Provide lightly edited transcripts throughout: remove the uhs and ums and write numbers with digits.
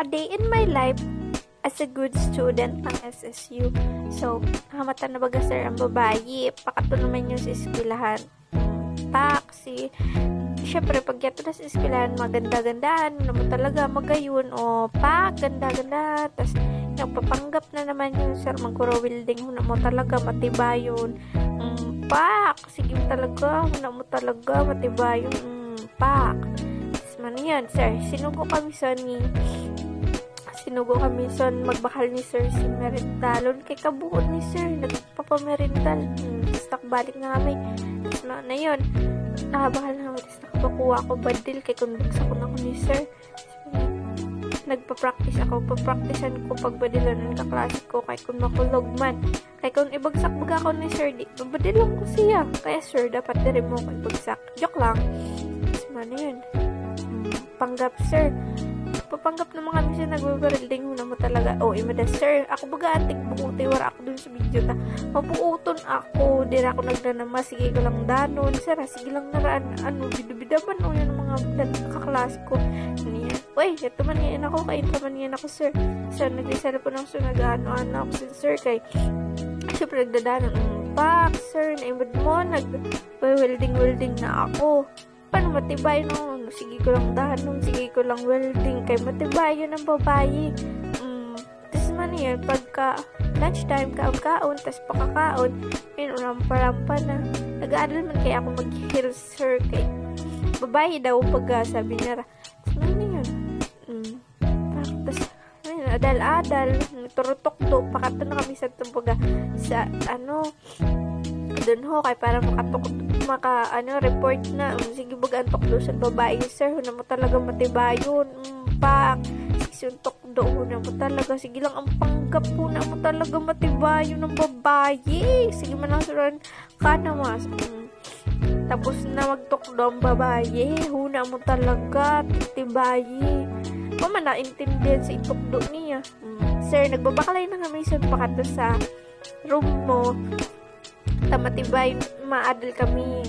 a day in my life as a good student ng SSU. So, hamata na baga sir ang babayi. Pakato naman yung sa eskwelahan. Taxi. Siyempre, pag yato na sa eskwelahan, maganda-gandaan naman talaga, magayon. O, ganda-ganda. Tapos, nagpapanggap na naman yun, sir. Magkuro welding, huna mo talaga, matibayon. Sige mo talaga, huna mo talaga, matibayon. Tapos, man yan, sir. Sinugo kami son magbakal ni sir si merendalon kay kabuod ni sir nagpapamerendal tapos balik na kami tapos na yun bakal na kami tapos nakabakuha ako badil kay kunduksa ko na ko ni sir nagpa-practice ako papraktisan ko pagbadilan ng kaklase ko kay kung makulog man kay kung ibagsak baga ako ni sir di babadilan ko siya kaya sir dapat diri mo ko ibagsak joke lang tapos na yun panggap sir papanggap na mga siya nagbabarilding mo na mo talaga imada sir ako baga antik bukuti wala ako dun sa video ta mabuuton ako dira ako nagnanama sige ko lang danon sir sige lang naraan bida-bida man yun ang mga kaklas ko niya ito man yan ako kay man yan ako sir naglisara po ng sunagano ako sir kay syempre nagdadanon sir naimod mo welding na ako paano matibay sige ko lang dahanon, sige ko lang welding kay matibay yun ang babayi tas man yan pagka lunchtime kaon tas pakakaon yun rampa na nag-aaral man kaya ako mag-heels sir kay babayi daw pagka sabi niya tas man yun tas adal turutok do pakato na kami sa tumbaga sa doon ho kay para report na sige baga antok do sa babae sir huna mo talaga matibayon suntok do huna mo talaga sige lang ang panggap huna mo talaga matibayon ng babae sige man lang suran ka na mas tapos na magtok do ang babae huna mo talaga tibayi man naintindihan sa itok do niya sir nagbabakalay na kami sa pakato sa room mo tamatibay maadal kami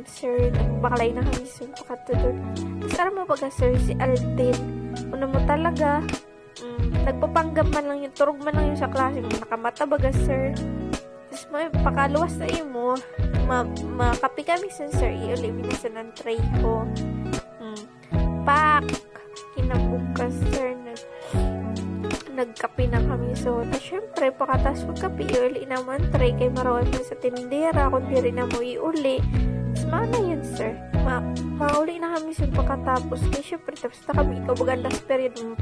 sir nagbakalay na kami sa pakato doon tapos aram mo baga sir si Alden una mo talaga nagpapanggap man lang yung turog man lang yung sa klase mo nakamata baga sir tapos may pakaluwas sa imo makapi kami sa sir iuli minasan ng tray ko kinabukas sir nagkape na kami so syempre pakatas magkape iuli naman try kay marawan mo sa tindera kung di rin na mo iuli mas maana yan sir mauli na kami sa pagkatapos kay syempre tapos na kami ikaw baga last period mo